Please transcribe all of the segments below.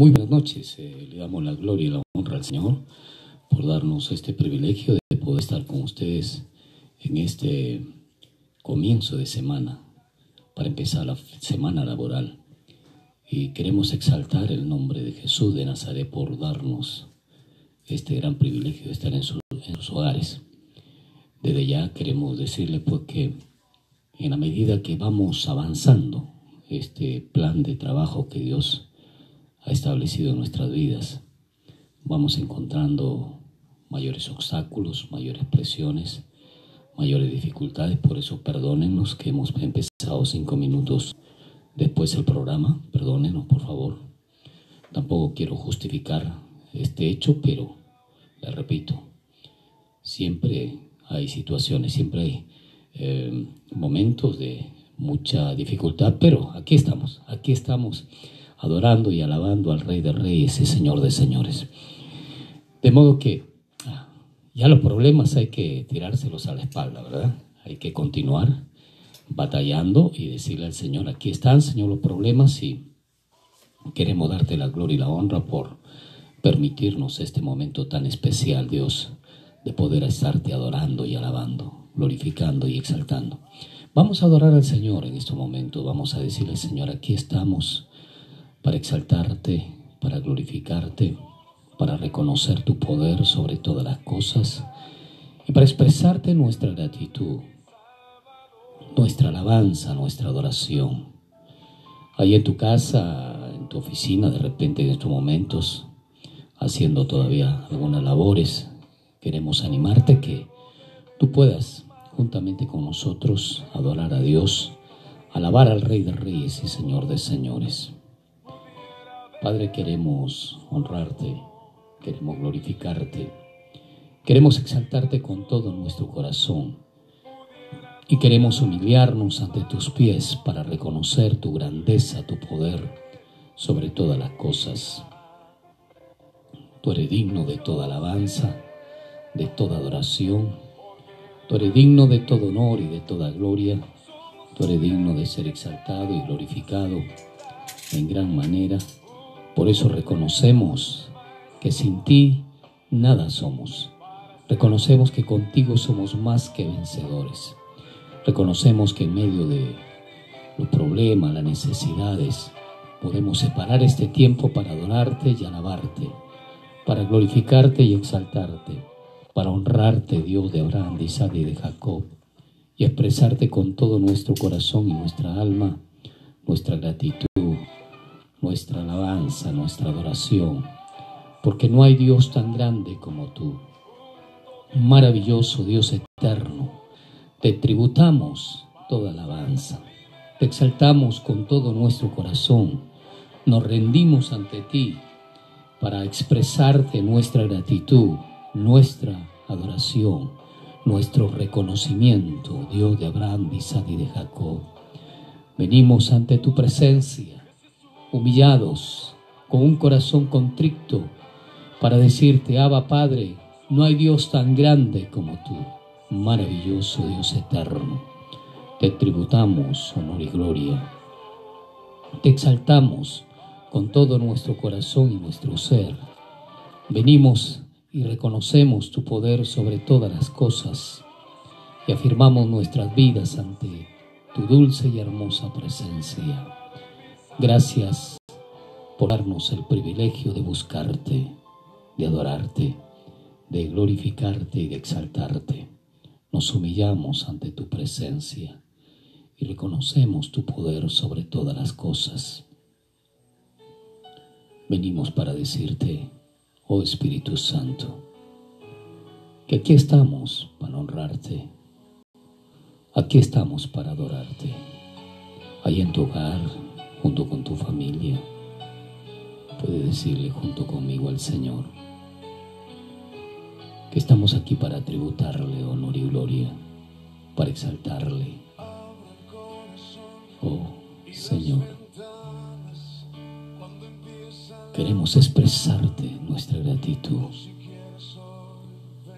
Muy buenas noches, le damos la gloria y la honra al Señor por darnos este privilegio de poder estar con ustedes en este comienzo de semana, para empezar la semana laboral. Y queremos exaltar el nombre de Jesús de Nazaret por darnos este gran privilegio de estar en sus hogares. Desde ya queremos decirle pues que en la medida que vamos avanzando este plan de trabajo que Dios ha establecido en nuestras vidas, vamos encontrando mayores obstáculos, mayores presiones, mayores dificultades. Por eso perdónennos que hemos empezado 5 minutos después el programa. Perdónenos, por favor. Tampoco quiero justificar este hecho, pero les repito, siempre hay situaciones, siempre hay momentos de mucha dificultad, pero aquí estamos adorando y alabando al Rey de Reyes y Señor de Señores. De modo que ya los problemas hay que tirárselos a la espalda, ¿verdad? Hay que continuar batallando y decirle al Señor: aquí están, Señor, los problemas, y queremos darte la gloria y la honra por permitirnos este momento tan especial, Dios, de poder estarte adorando y alabando, glorificando y exaltando. Vamos a adorar al Señor en este momento. Vamos a decirle: Señor, aquí estamos para exaltarte, para glorificarte, para reconocer tu poder sobre todas las cosas y para expresarte nuestra gratitud, nuestra alabanza, nuestra adoración. Ahí en tu casa, en tu oficina, de repente en estos momentos, haciendo todavía algunas labores, queremos animarte que tú puedas, juntamente con nosotros, adorar a Dios, alabar al Rey de Reyes y Señor de Señores. Padre, queremos honrarte, queremos glorificarte, queremos exaltarte con todo nuestro corazón y queremos humillarnos ante tus pies para reconocer tu grandeza, tu poder sobre todas las cosas. Tú eres digno de toda alabanza, de toda adoración. Tú eres digno de todo honor y de toda gloria. Tú eres digno de ser exaltado y glorificado en gran manera. Por eso reconocemos que sin ti nada somos. Reconocemos que contigo somos más que vencedores. Reconocemos que en medio de los problemas, las necesidades, podemos separar este tiempo para adorarte y alabarte, para glorificarte y exaltarte, para honrarte, Dios de Abraham, de Isaac y de Jacob, y expresarte con todo nuestro corazón y nuestra alma, nuestra gratitud, nuestra alabanza, nuestra adoración, porque no hay Dios tan grande como tú. Maravilloso Dios eterno, te tributamos toda alabanza, te exaltamos con todo nuestro corazón, nos rendimos ante ti para expresarte nuestra gratitud, nuestra adoración, nuestro reconocimiento, Dios de Abraham, de Isaac y de Jacob. Venimos ante tu presencia, humillados, con un corazón contrito, para decirte: Abba, Padre, no hay Dios tan grande como tú. Maravilloso Dios eterno, te tributamos honor y gloria, te exaltamos con todo nuestro corazón y nuestro ser. Venimos y reconocemos tu poder sobre todas las cosas y afirmamos nuestras vidas ante tu dulce y hermosa presencia. Gracias por darnos el privilegio de buscarte, de adorarte, de glorificarte y de exaltarte. Nos humillamos ante tu presencia y reconocemos tu poder sobre todas las cosas. Venimos para decirte, oh Espíritu Santo, que aquí estamos para honrarte, aquí estamos para adorarte. Ahí en tu hogar, junto con tu familia, puedes decirle junto conmigo al Señor que estamos aquí para tributarle honor y gloria, para exaltarle. Oh Señor, queremos expresarte nuestra gratitud,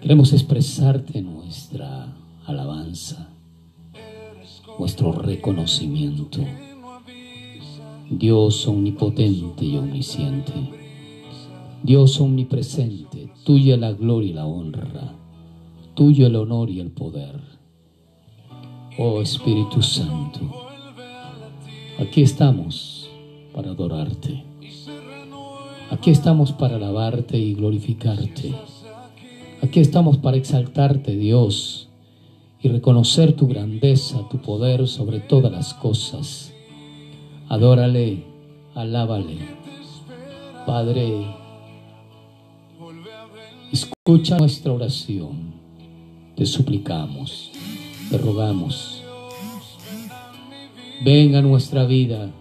queremos expresarte nuestra alabanza, nuestro reconocimiento. Dios omnipotente y omnisciente, Dios omnipresente, tuya la gloria y la honra, tuyo el honor y el poder. Oh Espíritu Santo, aquí estamos para adorarte, aquí estamos para alabarte y glorificarte, aquí estamos para exaltarte, Dios, y reconocer tu grandeza, tu poder sobre todas las cosas. Adórale, alábale. Padre, escucha nuestra oración. Te suplicamos, te rogamos. Ven a nuestra vida.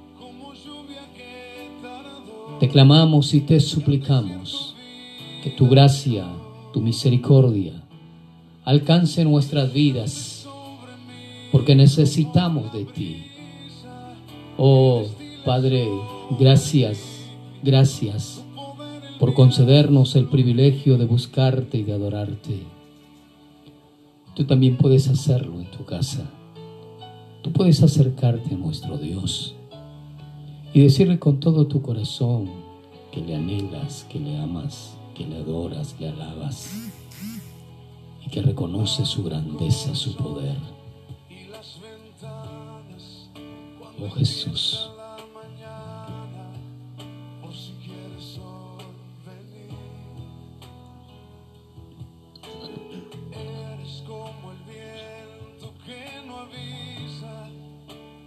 Te clamamos y te suplicamos que tu gracia, tu misericordia alcance nuestras vidas, porque necesitamos de ti. Oh Padre, gracias, gracias por concedernos el privilegio de buscarte y de adorarte. Tú también puedes hacerlo en tu casa. Tú puedes acercarte a nuestro Dios y decirle con todo tu corazón que le anhelas, que le amas, que le adoras, le alabas y que reconoces su grandeza, su poder. Oh Jesús,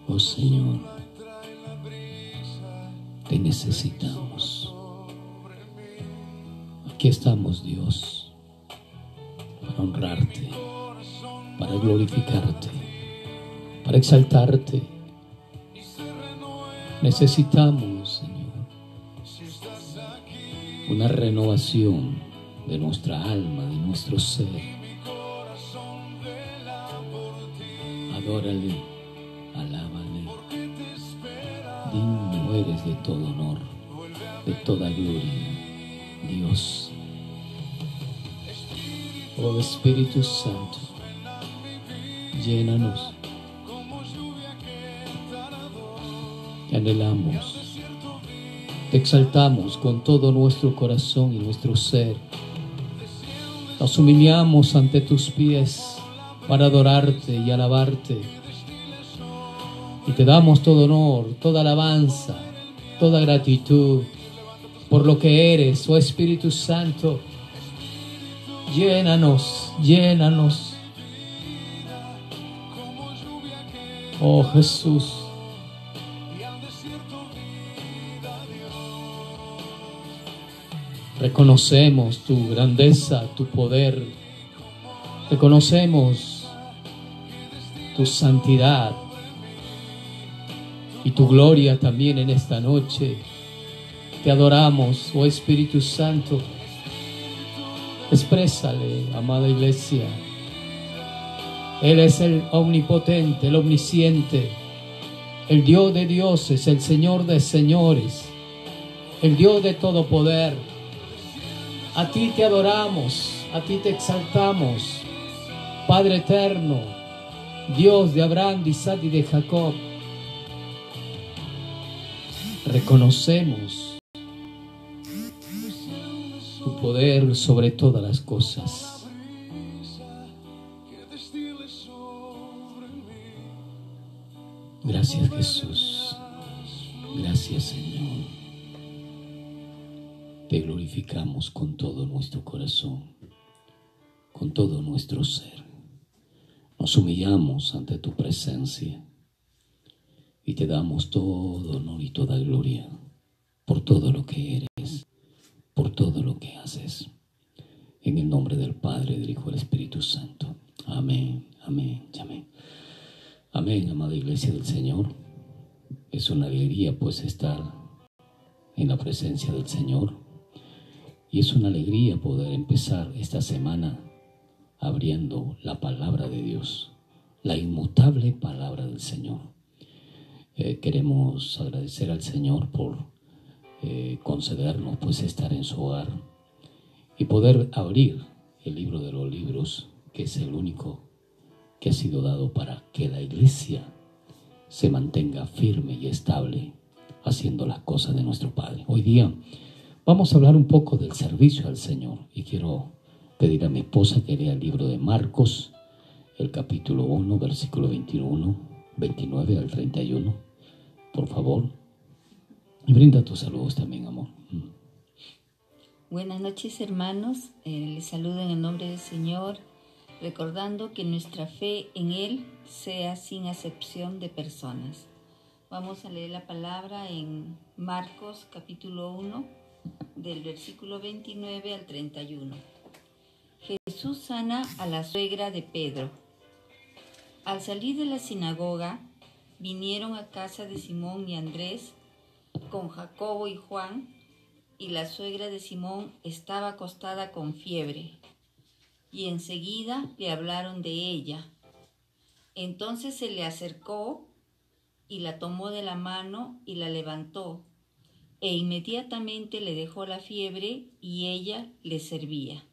oh Señor, te necesitamos. Aquí estamos, Dios, para honrarte, para glorificarte, para exaltarte. Necesitamos, Señor, una renovación de nuestra alma, de nuestro ser. Adórale, alábale. Digno eres de todo honor, de toda gloria, Dios. Oh Espíritu Santo, llénanos. Te anhelamos, te exaltamos con todo nuestro corazón y nuestro ser. Nos humillamos ante tus pies para adorarte y alabarte. Y te damos todo honor, toda alabanza, toda gratitud por lo que eres, oh Espíritu Santo. Llénanos, llénanos. Oh Jesús. Reconocemos tu grandeza, tu poder. Reconocemos tu santidad y tu gloria también en esta noche. Te adoramos, oh Espíritu Santo. Exprésale, amada iglesia. Él es el omnipotente, el omnisciente, el Dios de dioses, el Señor de señores, el Dios de todo poder. A ti te adoramos, a ti te exaltamos, Padre eterno, Dios de Abraham, de Isaac y de Jacob. Reconocemos tu poder sobre todas las cosas. Gracias, Jesús. Gracias, Señor. Te glorificamos con todo nuestro corazón, con todo nuestro ser. Nos humillamos ante tu presencia y te damos todo honor y toda gloria por todo lo que eres, por todo lo que haces. En el nombre del Padre, del Hijo y del Espíritu Santo. Amén, amén y amén. Amén, amada iglesia del Señor. Es una alegría pues estar en la presencia del Señor. Y es una alegría poder empezar esta semana abriendo la palabra de Dios, la inmutable palabra del Señor. Queremos agradecer al Señor por concedernos pues estar en su hogar y poder abrir el libro de los libros, que es el único que ha sido dado para que la iglesia se mantenga firme y estable haciendo las cosas de nuestro Padre. Hoy día vamos a hablar un poco del servicio al Señor y quiero pedir a mi esposa que lea el libro de Marcos, el capítulo 1, versículo 29 al 31, por favor. Y brinda tus saludos también, amor. Buenas noches, hermanos. Les saludo en el nombre del Señor, recordando que nuestra fe en Él sea sin acepción de personas. Vamos a leer la palabra en Marcos capítulo 1, del versículo 29 al 31. Jesús sana a la suegra de Pedro. Al salir de la sinagoga, vinieron a casa de Simón y Andrés con Jacobo y Juan, y la suegra de Simón estaba acostada con fiebre, y enseguida le hablaron de ella. Entonces se le acercó y la tomó de la mano y la levantó, e inmediatamente le dejó la fiebre y ella le servía.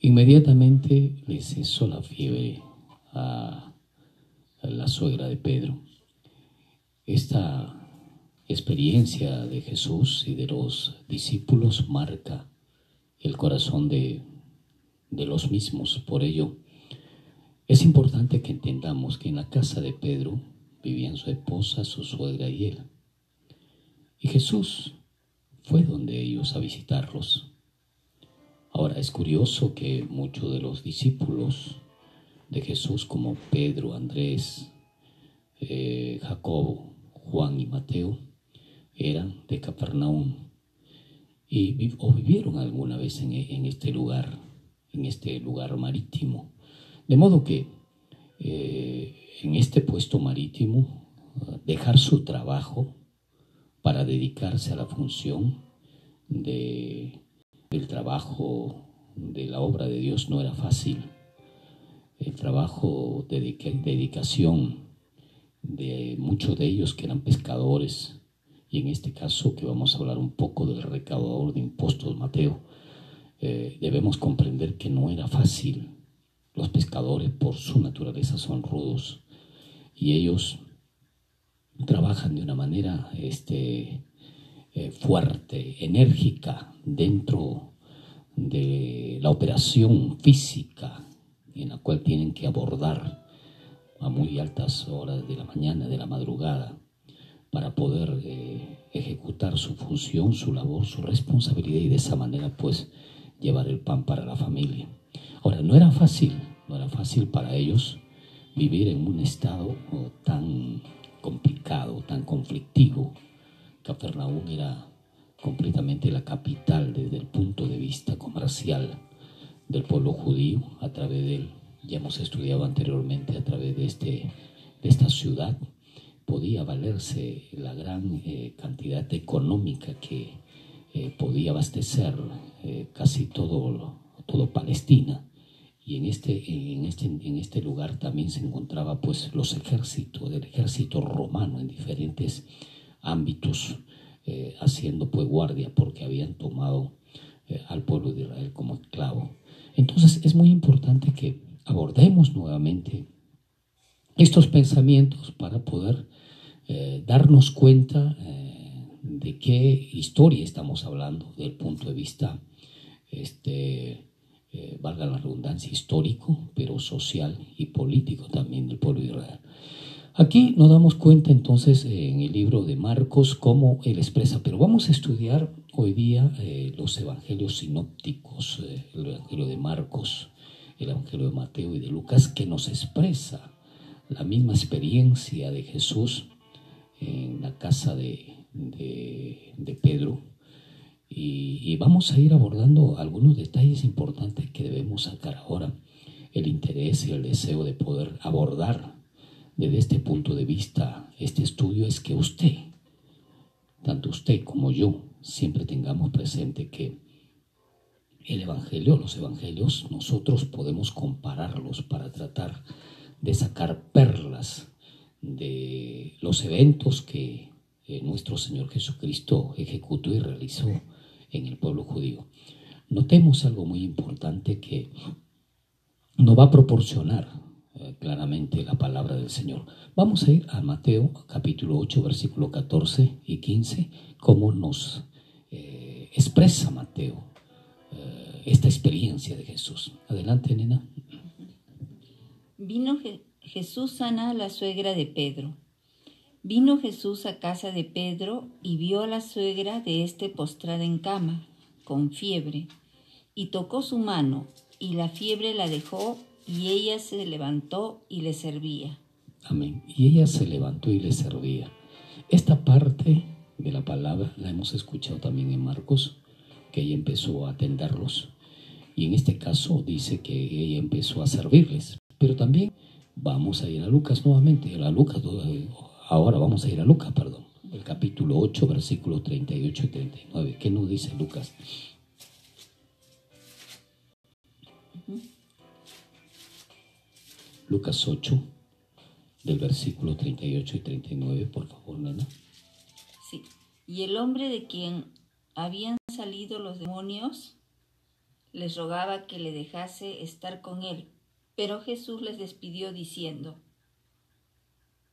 Inmediatamente le cesó la fiebre a la suegra de Pedro. Esta experiencia de Jesús y de los discípulos marca el corazón de los mismos. Por ello, es importante que entendamos que en la casa de Pedro vivían su esposa, su suegra y él. Y Jesús fue donde ellos a visitarlos. Ahora, es curioso que muchos de los discípulos de Jesús, como Pedro, Andrés, Jacobo, Juan y Mateo, eran de Capernaum o vivieron alguna vez en este lugar marítimo. De modo que en este puesto marítimo, dejar su trabajo para dedicarse a la función del trabajo de la obra de Dios no era fácil. El trabajo de dedicación de muchos de ellos que eran pescadores, y en este caso que vamos a hablar un poco del recaudador de impuestos, Mateo, debemos comprender que no era fácil. Los pescadores por su naturaleza son rudos y ellos trabajan de una manera fuerte, enérgica dentro de la operación física en la cual tienen que abordar a muy altas horas de la mañana, de la madrugada, para poder ejecutar su función, su labor, su responsabilidad y de esa manera pues llevar el pan para la familia. Ahora, no era fácil para ellos vivir en un estado tan complicado, tan conflictivo. Capernaum era completamente la capital desde el punto de vista comercial del pueblo judío. A través de él, ya hemos estudiado anteriormente, a través de esta ciudad podía valerse la gran cantidad económica que podía abastecer casi todo Palestina. Y en este lugar también se encontraba pues el ejército romano en diferentes ámbitos, haciendo pues guardia porque habían tomado al pueblo de Israel como esclavo. Entonces es muy importante que abordemos nuevamente estos pensamientos para poder darnos cuenta de qué historia estamos hablando desde el punto de vista, valga la redundancia, histórico, pero social y político también del pueblo de Israel. Aquí nos damos cuenta entonces en el libro de Marcos cómo él expresa, pero vamos a estudiar hoy día los evangelios sinópticos, el evangelio de Marcos, el evangelio de Mateo y de Lucas, que nos expresa la misma experiencia de Jesús en la casa de Pedro, y vamos a ir abordando algunos detalles importantes que debemos sacar ahora. El interés y el deseo de poder abordar desde este punto de vista este estudio es que tanto usted como yo, siempre tengamos presente que los evangelios, nosotros podemos compararlos para tratar de sacar perlas de los eventos que nuestro Señor Jesucristo ejecutó y realizó en el pueblo judío. Notemos algo muy importante que nos va a proporcionar claramente la palabra del Señor. Vamos a ir a Mateo capítulo 8, versículo 14 y 15, cómo nos expresa Mateo esta experiencia de Jesús. Adelante, nena. Vino Jesús sana a la suegra de Pedro. Vino Jesús a casa de Pedro y vio a la suegra de éste postrada en cama, con fiebre, y tocó su mano, y la fiebre la dejó, y ella se levantó y le servía. Amén. Y ella se levantó y le servía. Esta parte de la palabra la hemos escuchado también en Marcos, que ella empezó a atenderlos. Y en este caso dice que ella empezó a servirles. Pero también vamos a ir a Lucas nuevamente. Ahora vamos a ir a Lucas, perdón. El capítulo 8, versículos 38 y 39. ¿Qué nos dice Lucas? Lucas 8, del versículo 38 y 39, por favor, nena. Sí. Y el hombre de quien habían salido los demonios les rogaba que le dejase estar con él, pero Jesús les despidió diciendo: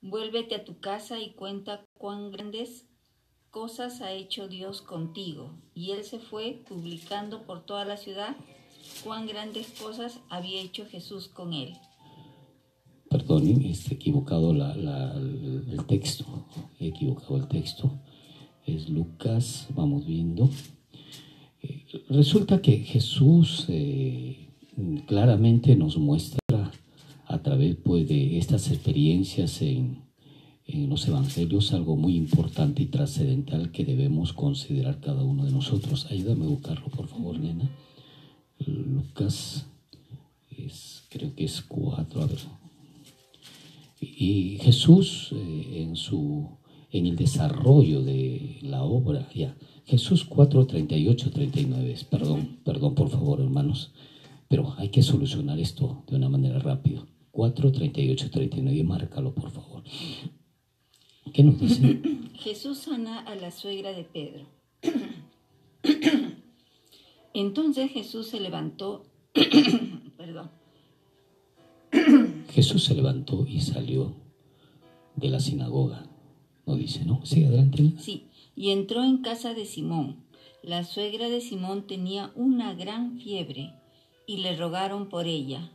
vuélvete a tu casa y cuenta cuán grandes cosas ha hecho Dios contigo. Y él se fue publicando por toda la ciudad cuán grandes cosas había hecho Jesús con él. Perdonen, equivocado el texto. He equivocado el texto. Es Lucas, vamos viendo. Resulta que Jesús claramente nos muestra a través pues, de estas experiencias en los evangelios algo muy importante y trascendental que debemos considerar cada uno de nosotros. Ayúdame a buscarlo, por favor, nena. Lucas, creo que es 4, a ver. Y Jesús en el desarrollo de la obra, Jesús 4, 38, 39, perdón por favor, hermanos, pero hay que solucionar esto de una manera rápida. 4, 38, 39, márcalo por favor. ¿Qué nos dice? Jesús sana a la suegra de Pedro. Entonces Jesús se levantó, Jesús se levantó y salió de la sinagoga. ¿No dice, no? Sí, adelante. Sí, y entró en casa de Simón. La suegra de Simón tenía una gran fiebre y le rogaron por ella.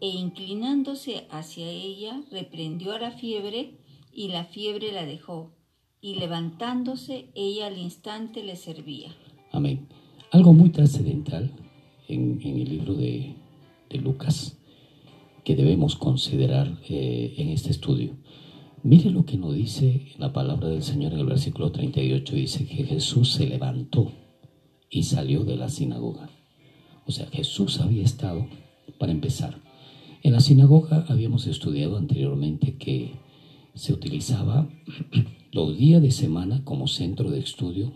E inclinándose hacia ella, reprendió a la fiebre y la fiebre la dejó. Y levantándose, ella al instante le servía. Amén. Algo muy trascendental en el libro de Lucas que debemos considerar en este estudio. Mire lo que nos dice la palabra del Señor en el versículo 38. Dice que Jesús se levantó y salió de la sinagoga. O sea, Jesús había estado, para empezar, en la sinagoga habíamos estudiado anteriormente que se utilizaba los días de semana como centro de estudio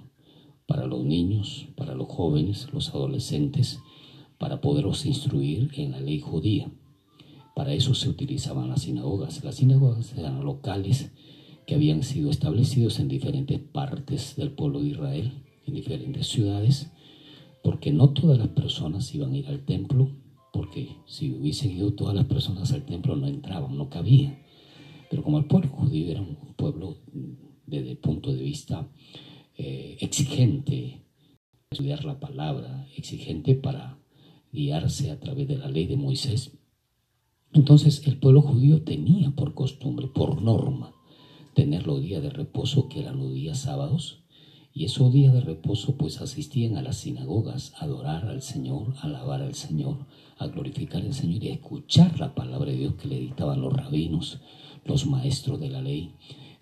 para los niños, para los jóvenes, los adolescentes, para poderlos instruir en la ley judía. Para eso se utilizaban las sinagogas. Las sinagogas eran locales que habían sido establecidos en diferentes partes del pueblo de Israel, en diferentes ciudades, porque no todas las personas iban a ir al templo, porque si hubiesen ido todas las personas al templo no entraban, no cabían. Pero como el pueblo judío era un pueblo desde el punto de vista exigente, estudiar la palabra, exigente para guiarse a través de la ley de Moisés, entonces el pueblo judío tenía por costumbre, por norma, tener los días de reposo, que eran los días sábados, y esos días de reposo pues asistían a las sinagogas a adorar al Señor, a alabar al Señor, a glorificar al Señor y a escuchar la palabra de Dios que le dictaban los rabinos, los maestros de la ley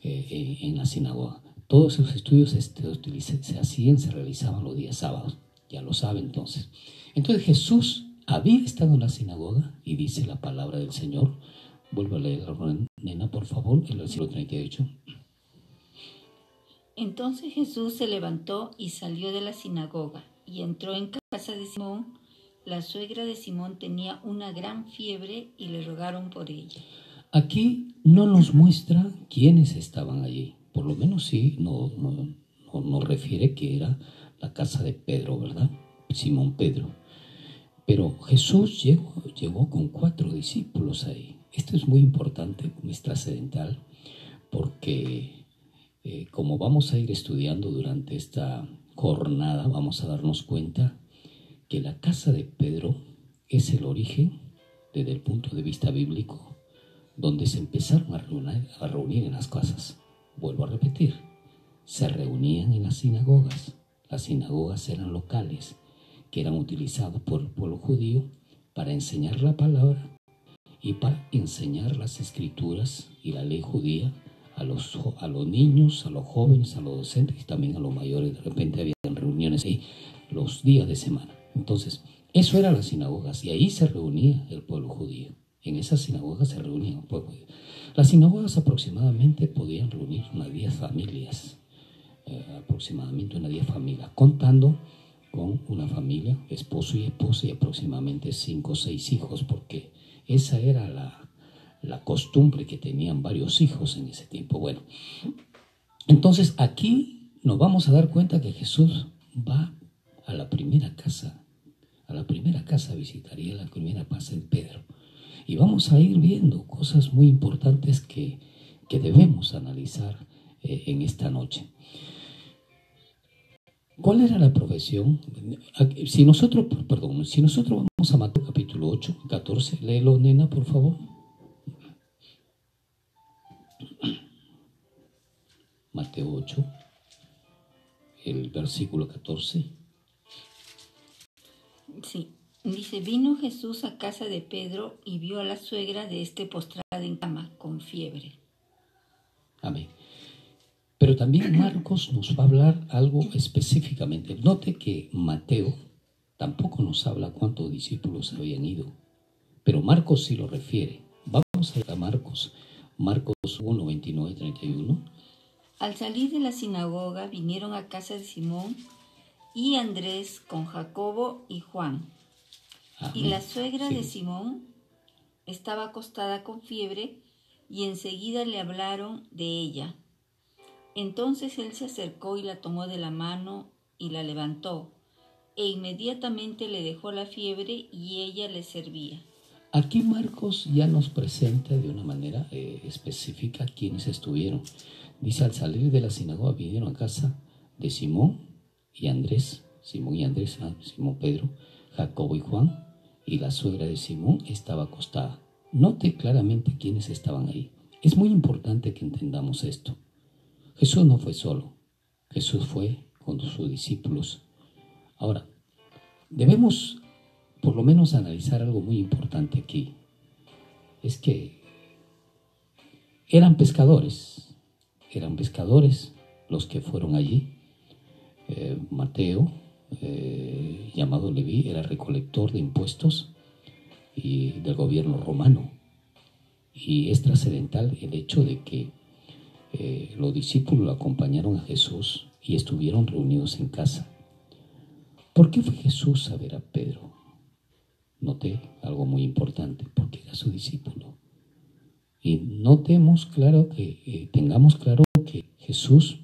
en la sinagoga. Todos esos estudios se realizaban los días sábados, ya lo sabe entonces. Entonces Jesús había estado en la sinagoga y dice la palabra del Señor. Vuelvo a leer, nena, por favor, el versículo 38. Entonces Jesús se levantó y salió de la sinagoga y entró en casa de Simón. La suegra de Simón tenía una gran fiebre y le rogaron por ella. Aquí no nos muestra quiénes estaban allí. Por lo menos sí nos refiere que era la casa de Pedro, ¿verdad? Simón Pedro. Pero Jesús llegó con 4 discípulos ahí. Esto es muy importante, es trascendental, porque como vamos a ir estudiando durante esta jornada, vamos a darnos cuenta que la casa de Pedro es el origen, desde el punto de vista bíblico, donde se empezaron a reunir en las casas. Vuelvo a repetir, se reunían en las sinagogas. Las sinagogas eran locales que eran utilizados por el pueblo judío para enseñar la palabra y para enseñar las escrituras y la ley judía a los niños, a los jóvenes, a los docentes y también a los mayores. De repente habían reuniones ahí los días de semana. Entonces, eso eran las sinagogas y ahí se reunía el pueblo judío. En esas sinagogas se reunían el pueblo judío. Las sinagogas aproximadamente podían reunir unas 10 familias, aproximadamente unas 10 familias, contando con una familia, esposo y esposa y aproximadamente 5 o 6 hijos, porque esa era la costumbre que tenían varios hijos en ese tiempo. Bueno, entonces aquí nos vamos a dar cuenta que Jesús va a la primera casa, visitaría la primera casa en Pedro. Y vamos a ir viendo cosas muy importantes que debemos analizar en esta noche. ¿Cuál era la profesión? Si nosotros vamos a Mateo capítulo 8, 14, léelo, nena, por favor. Mateo 8, el versículo 14. Sí, dice, vino Jesús a casa de Pedro y vio a la suegra de este postrada en cama con fiebre. Amén. Pero también Marcos nos va a hablar algo específicamente. Note que Mateo tampoco nos habla cuántos discípulos habían ido, pero Marcos sí lo refiere. Vamos a ir a Marcos 1, 29, 31. Al salir de la sinagoga vinieron a casa de Simón y Andrés con Jacobo y Juan. Amén. Y la suegra de Simón estaba acostada con fiebre y enseguida le hablaron de ella. Entonces él se acercó y la tomó de la mano y la levantó, e inmediatamente le dejó la fiebre y ella le servía. Aquí Marcos ya nos presenta de una manera específica quiénes estuvieron. Dice, al salir de la sinagoga vinieron a casa de Simón y Andrés, Simón Pedro, Jacobo y Juan, y la suegra de Simón estaba acostada. Note claramente quiénes estaban ahí. Es muy importante que entendamos esto. Jesús no fue solo, Jesús fue con sus discípulos. Ahora, debemos por lo menos analizar algo muy importante aquí. Es que eran pescadores los que fueron allí. Mateo, llamado Leví, era recolector de impuestos y del gobierno romano. Y es trascendental el hecho de que los discípulos lo acompañaron a Jesús y estuvieron reunidos en casa. ¿Por qué fue Jesús a ver a Pedro? Noté algo muy importante, porque era su discípulo. Y tengamos claro que Jesús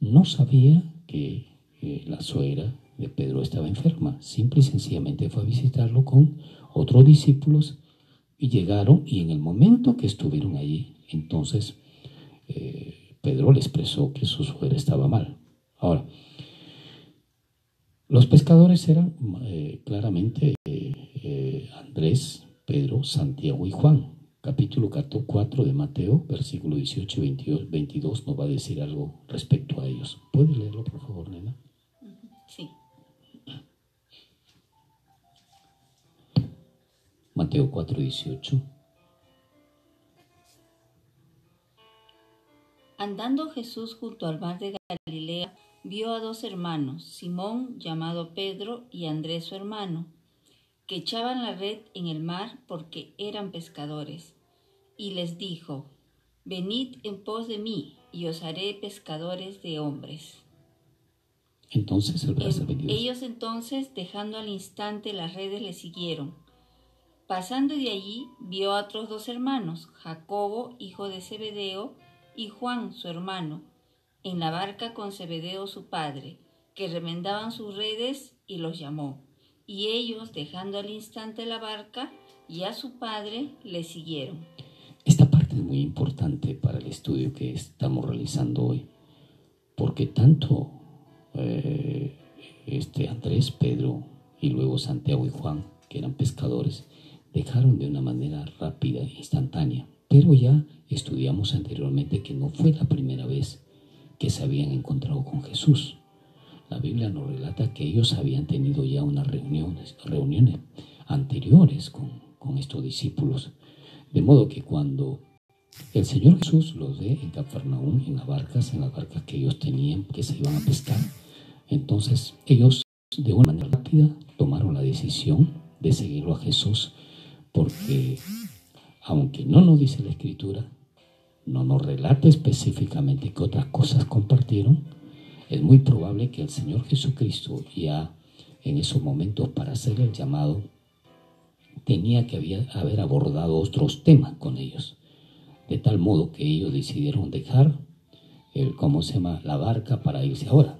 no sabía que la suegra de Pedro estaba enferma. Simple y sencillamente fue a visitarlo con otros discípulos y llegaron, y en el momento que estuvieron allí, entonces Pedro le expresó que su suegra estaba mal. Ahora, los pescadores eran claramente Andrés, Pedro, Santiago y Juan. Capítulo 4 de Mateo, versículo 18 y 22 nos va a decir algo respecto a ellos. ¿Puedes leerlo, por favor, nena? Sí. Mateo 4, 18. Andando Jesús junto al mar de Galilea, vio a dos hermanos, Simón, llamado Pedro, y Andrés su hermano, que echaban la red en el mar porque eran pescadores. Y les dijo, venid en pos de mí, y os haré pescadores de hombres. Entonces el verso 22. Ellos entonces, dejando al instante las redes, le siguieron. Pasando de allí, vio a otros dos hermanos, Jacobo, hijo de Zebedeo, y Juan, su hermano, en la barca con Zebedeo su padre, que remendaban sus redes, y los llamó. Y ellos, dejando al instante la barca, y a su padre le siguieron. Esta parte es muy importante para el estudio que estamos realizando hoy, porque tanto Andrés, Pedro y luego Santiago y Juan, que eran pescadores, dejaron de una manera rápida e instantánea. Pero ya estudiamos anteriormente que no fue la primera vez que se habían encontrado con Jesús. La Biblia nos relata que ellos habían tenido ya unas reuniones anteriores con estos discípulos. De modo que cuando el Señor Jesús los ve en Cafarnaúm, en las barcas que ellos tenían, que se iban a pescar, entonces ellos de una manera rápida tomaron la decisión de seguirlo a Jesús, porque aunque no nos dice la Escritura, no nos relata específicamente qué otras cosas compartieron, es muy probable que el Señor Jesucristo ya en esos momentos, para hacer el llamado, tenía que haber abordado otros temas con ellos, de tal modo que ellos decidieron dejar la barca para irse. Ahora,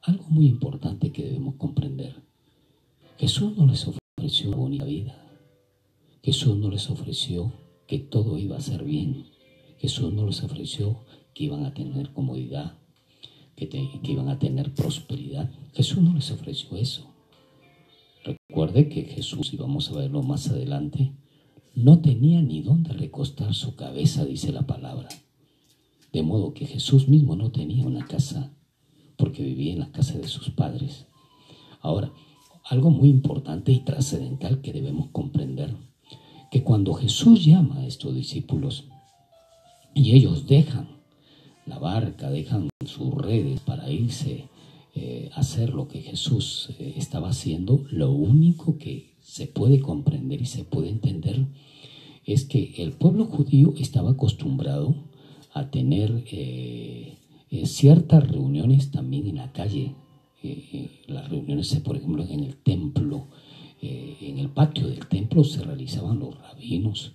algo muy importante que debemos comprender: Jesús no les ofreció una bonita vida. Jesús no les ofreció que todo iba a ser bien. Jesús no les ofreció que iban a tener comodidad, que iban a tener prosperidad. Jesús no les ofreció eso. Recuerde que Jesús, y vamos a verlo más adelante, no tenía ni dónde recostar su cabeza, dice la palabra. De modo que Jesús mismo no tenía una casa, porque vivía en la casa de sus padres. Ahora, algo muy importante y trascendental que debemos comprender, que cuando Jesús llama a estos discípulos y ellos dejan la barca, dejan sus redes para irse a hacer lo que Jesús estaba haciendo, lo único que se puede comprender y se puede entender es que el pueblo judío estaba acostumbrado a tener ciertas reuniones también en la calle. Las reuniones, por ejemplo, en el templo, en el patio del templo se realizaban los rabinos,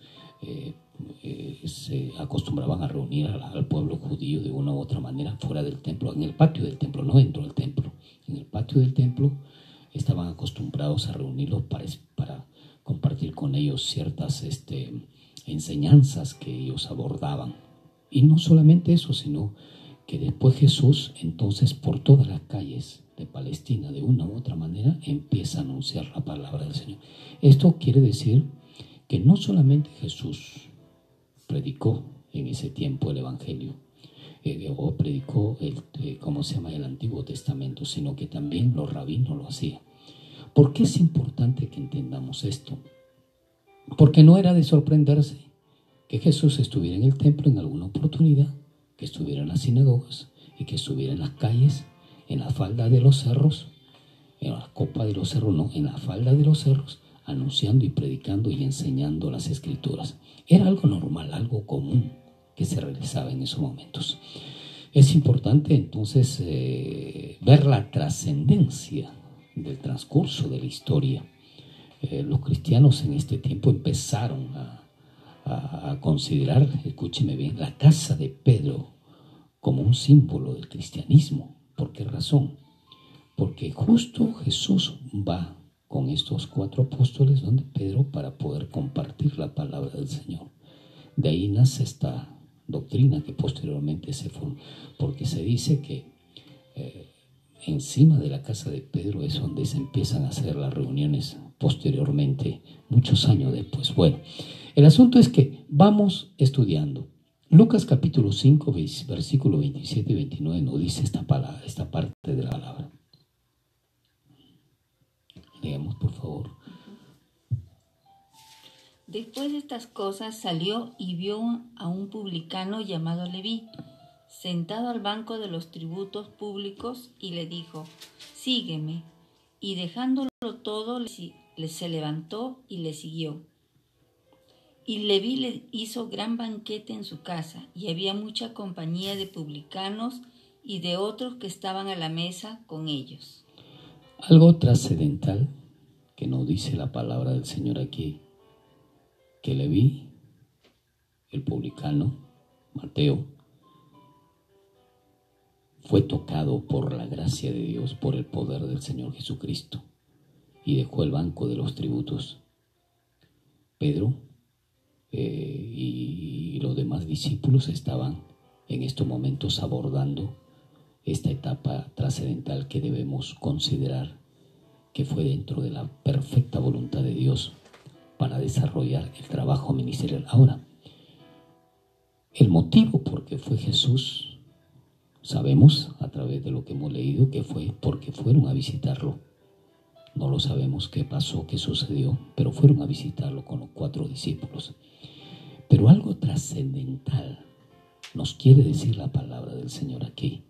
se acostumbraban a reunir al pueblo judío de una u otra manera fuera del templo, en el patio del templo, no dentro del templo. En el patio del templo estaban acostumbrados a reunirlos para compartir con ellos ciertas enseñanzas que ellos abordaban. Y no solamente eso, sino que después Jesús, entonces, por todas las calles de Palestina, de una u otra manera, empieza a anunciar la palabra del Señor. Esto quiere decir que no solamente Jesús predicó en ese tiempo el Evangelio, o predicó el Antiguo Testamento, sino que también los rabinos lo hacían. ¿Por qué es importante que entendamos esto? Porque no era de sorprenderse que Jesús estuviera en el templo en alguna oportunidad, que estuviera en las sinagogas y que estuviera en las calles, en la falda de los cerros, en la copa de los cerros, no, en la falda de los cerros, anunciando y predicando y enseñando las Escrituras. Era algo normal, algo común que se realizaba en esos momentos. Es importante entonces ver la trascendencia del transcurso de la historia. Los cristianos en este tiempo empezaron a considerar, escúcheme bien, la casa de Pedro como un símbolo del cristianismo. ¿Por qué razón? Porque justo Jesús va con estos 4 apóstoles donde Pedro para poder compartir la palabra del Señor. De ahí nace esta doctrina que posteriormente se formó, porque se dice que encima de la casa de Pedro es donde se empiezan a hacer las reuniones posteriormente, muchos años después. Bueno, el asunto es que vamos estudiando. Lucas capítulo 5, versículo 27 y 29 nos dice esta parte de la palabra. Leemos, por favor. Después de estas cosas salió y vio a un publicano llamado Leví, sentado al banco de los tributos públicos, y le dijo: sígueme. Y dejándolo todo, se levantó y le siguió. Y Leví le hizo gran banquete en su casa, y había mucha compañía de publicanos y de otros que estaban a la mesa con ellos. Algo trascendental que nos dice la palabra del Señor aquí, que Leví, el publicano, Mateo, fue tocado por la gracia de Dios, por el poder del Señor Jesucristo, y dejó el banco de los tributos Pedro y los demás discípulos estaban en estos momentos abordando esta etapa trascendental que debemos considerar que fue dentro de la perfecta voluntad de Dios para desarrollar el trabajo ministerial. Ahora, el motivo por qué fue Jesús, sabemos a través de lo que hemos leído que fue porque fueron a visitarlo. No lo sabemos qué pasó, qué sucedió, pero fueron a visitarlo con los 4 discípulos. Pero algo trascendental nos quiere decir la palabra del Señor aquí.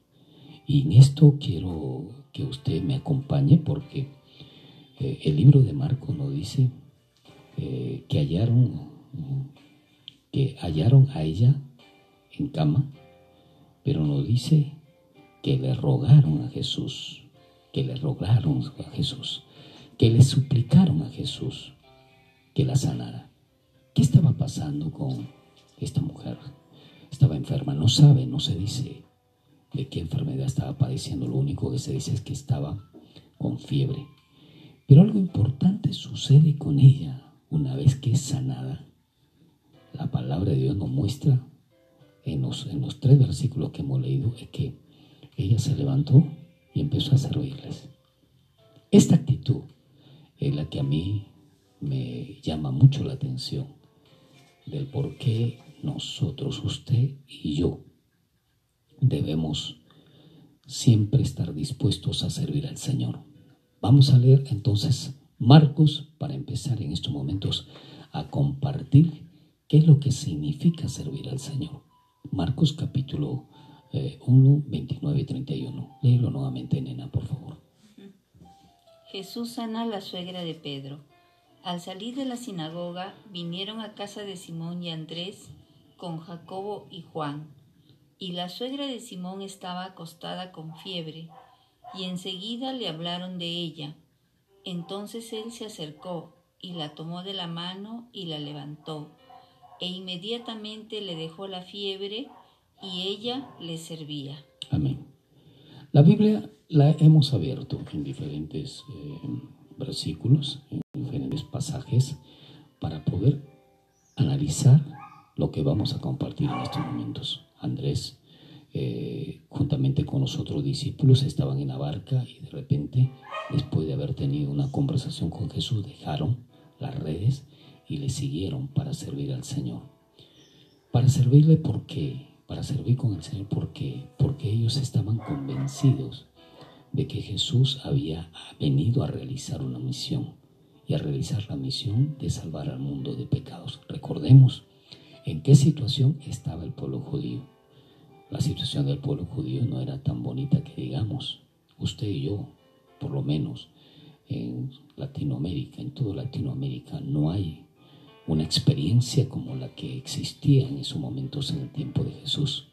Y en esto quiero que usted me acompañe porque el libro de Marcos nos dice que hallaron a ella en cama, pero nos dice que le rogaron a Jesús, que le suplicaron a Jesús que la sanara. ¿Qué estaba pasando con esta mujer? Estaba enferma, no se dice de qué enfermedad estaba padeciendo, lo único que se dice es que estaba con fiebre. Pero algo importante sucede con ella una vez que es sanada. La palabra de Dios nos muestra en los 3 versículos que hemos leído es que ella se levantó y empezó a servirles. Esta actitud es la que a mí me llama mucho la atención del por qué nosotros, usted y yo, debemos siempre estar dispuestos a servir al Señor. Vamos a leer entonces Marcos para empezar en estos momentos a compartir qué es lo que significa servir al Señor. Marcos capítulo 1, 29 y 31. Léelo nuevamente, nena, por favor. Jesús sana a la suegra de Pedro. Al salir de la sinagoga, vinieron a casa de Simón y Andrés con Jacobo y Juan. Y la suegra de Simón estaba acostada con fiebre, y enseguida le hablaron de ella. Entonces él se acercó y la tomó de la mano y la levantó, e inmediatamente le dejó la fiebre y ella le servía. Amén. La Biblia la hemos abierto en diferentes versículos, en diferentes pasajes, para poder analizar lo que vamos a compartir en estos momentos. Andrés, juntamente con los otros discípulos, estaban en la barca y de repente, después de haber tenido una conversación con Jesús, dejaron las redes y le siguieron para servir al Señor. Para servirle, ¿por qué? Para servir con el Señor, ¿por qué? Porque ellos estaban convencidos de que Jesús había venido a realizar una misión y a realizar la misión de salvar al mundo de pecados. Recordemos en qué situación estaba el pueblo judío. La situación del pueblo judío no era tan bonita que digamos. Usted y yo, por lo menos en Latinoamérica, en toda Latinoamérica, no hay una experiencia como la que existía en esos momentos en el tiempo de Jesús.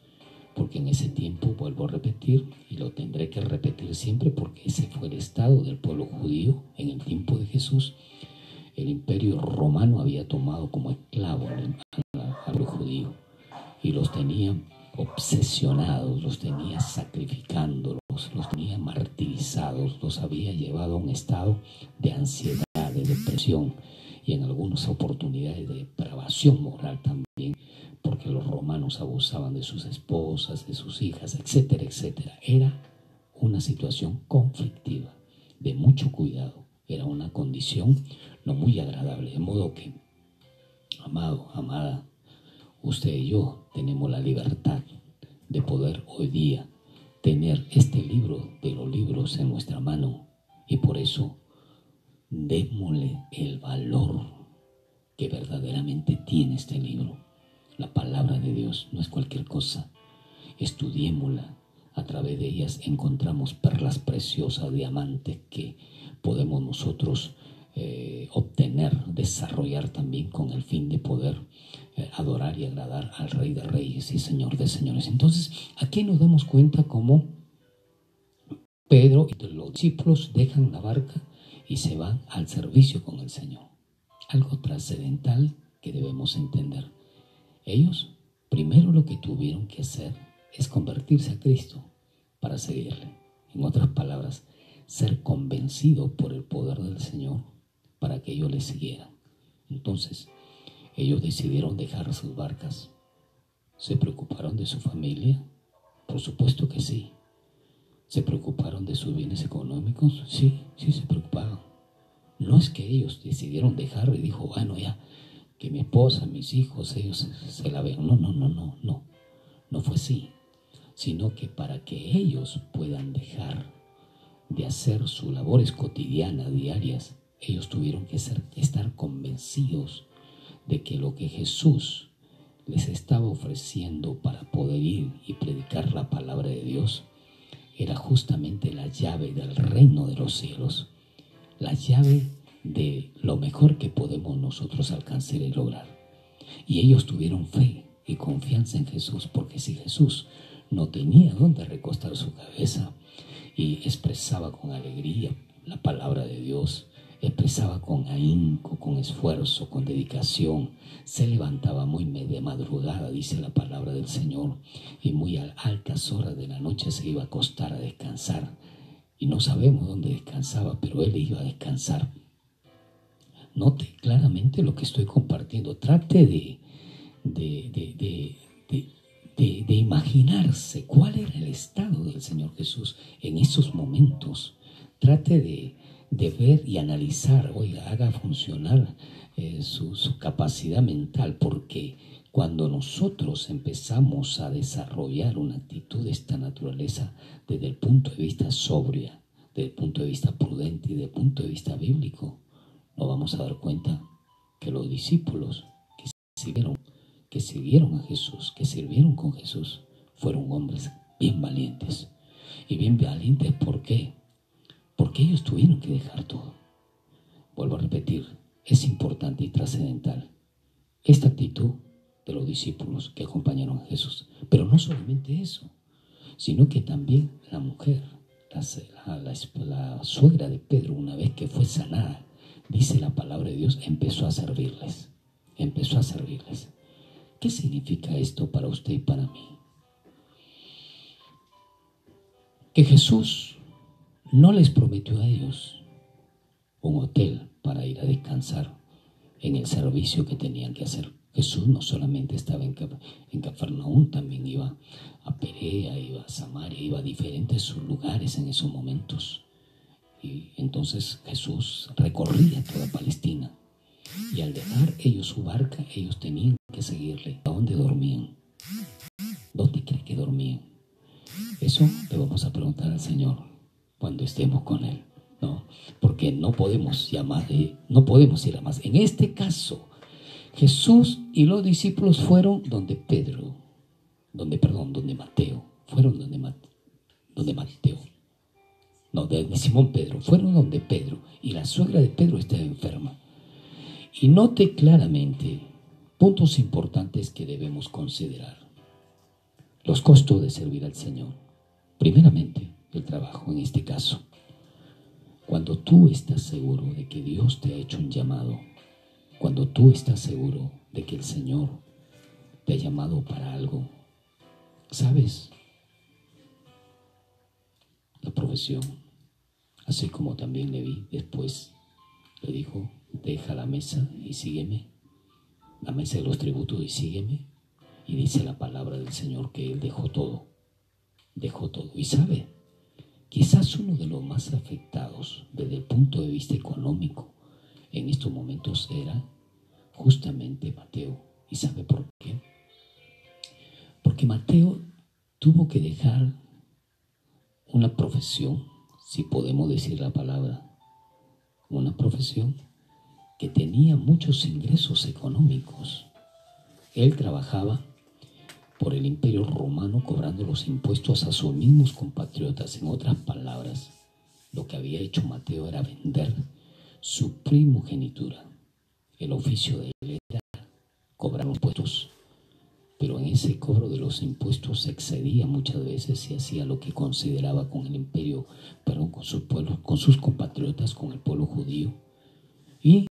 Porque en ese tiempo, vuelvo a repetir, y lo tendré que repetir siempre porque ese fue el estado del pueblo judío en el tiempo de Jesús. El imperio romano había tomado como esclavo al pueblo judío y los tenía obsesionados, los tenía sacrificándolos, los tenía martirizados, los había llevado a un estado de ansiedad, de depresión y en algunas oportunidades de depravación moral también, porque los romanos abusaban de sus esposas, de sus hijas, etcétera, etcétera. Era una situación conflictiva, de mucho cuidado, era una condición no muy agradable, de modo que, amado, amada, usted y yo tenemos la libertad de poder hoy día tener este libro de los libros en nuestra mano y por eso démosle el valor que verdaderamente tiene este libro. La palabra de Dios no es cualquier cosa. Estudiémosla. A través de ellas encontramos perlas preciosas, diamantes que podemos nosotros obtener, desarrollar también con el fin de poder adorar y agradar al Rey de Reyes y Señor de Señores. Entonces, aquí nos damos cuenta cómo Pedro y los discípulos dejan la barca y se van al servicio con el Señor. Algo trascendental que debemos entender. Ellos primero lo que tuvieron que hacer es convertirse a Cristo para seguirle. En otras palabras, ser convencido por el poder del Señor para que ellos le siguieran. Entonces, Ellos decidieron dejar sus barcas. ¿Se preocuparon de su familia? Por supuesto que sí. ¿Se preocuparon de sus bienes económicos? Sí, sí se preocupaban. No es que ellos decidieron dejar y dijo, bueno, ya, que mi esposa, mis hijos, ellos se la vean. No, no, no, no, no. No fue así. Sino que para que ellos puedan dejar de hacer sus labores cotidianas, diarias, ellos tuvieron que estar convencidos de que lo que Jesús les estaba ofreciendo para poder ir y predicar la palabra de Dios era justamente la llave del reino de los cielos, la llave de lo mejor que podemos nosotros alcanzar y lograr. Y ellos tuvieron fe y confianza en Jesús, porque si Jesús no tenía dónde recostar su cabeza y expresaba con alegría la palabra de Dios, expresaba con ahínco, con esfuerzo, con dedicación, se levantaba muy de madrugada, dice la palabra del Señor, y muy a altas horas de la noche se iba a acostar a descansar. Y no sabemos dónde descansaba, pero él iba a descansar. Note claramente lo que estoy compartiendo. Trate de imaginarse cuál era el estado del Señor Jesús en esos momentos. Trate de ver y analizar, oiga, haga funcionar su capacidad mental, porque cuando nosotros empezamos a desarrollar una actitud de esta naturaleza desde el punto de vista sobria, desde el punto de vista prudente y desde el punto de vista bíblico, nos vamos a dar cuenta que los discípulos que siguieron a Jesús, que sirvieron con Jesús, fueron hombres bien valientes. Y bien valientes, ¿por qué? Porque ellos tuvieron que dejar todo. Vuelvo a repetir, es importante y trascendental esta actitud de los discípulos que acompañaron a Jesús. Pero no solamente eso, sino que también la mujer, la suegra de Pedro, una vez que fue sanada, dice la palabra de Dios, empezó a servirles. Empezó a servirles. ¿Qué significa esto para usted y para mí? Que Jesús no les prometió a ellos un hotel para ir a descansar en el servicio que tenían que hacer. Jesús no solamente estaba en Cafarnaúm, también iba a Perea, iba a Samaria, iba a diferentes lugares en esos momentos. Y entonces Jesús recorría toda Palestina. Y al dejar ellos su barca, ellos tenían que seguirle. ¿A dónde dormían? ¿Dónde cree que dormían? Eso le vamos a preguntar al Señor cuando estemos con Él, ¿no? Porque no podemos no podemos ir a más. En este caso, Jesús y los discípulos fueron donde Mateo. Fueron donde Mateo. No, de Simón Pedro. Fueron donde Pedro. Y la suegra de Pedro estaba enferma. Y note claramente puntos importantes que debemos considerar. Los costos de servir al Señor. Primeramente, el trabajo en este caso. Cuando tú estás seguro de que Dios te ha hecho un llamado, cuando tú estás seguro de que el Señor te ha llamado para algo, ¿sabes? La profesión, así como también Leví después le dijo, deja la mesa y sígueme, la mesa de los tributos y sígueme. Y dice la palabra del Señor que él dejó todo. Y sabe, quizás uno de los más afectados desde el punto de vista económico en estos momentos era justamente Mateo. ¿Y sabe por qué? Porque Mateo tuvo que dejar una profesión, si podemos decir la palabra, una profesión que tenía muchos ingresos económicos. Él trabajaba por el Imperio Romano cobrando los impuestos a sus mismos compatriotas. En otras palabras, lo que había hecho Mateo era vender su primogenitura. El oficio de él era cobrar impuestos, pero en ese cobro de los impuestos se excedía muchas veces y hacía lo que consideraba con el imperio, con su pueblo, con sus compatriotas, con el pueblo judío, y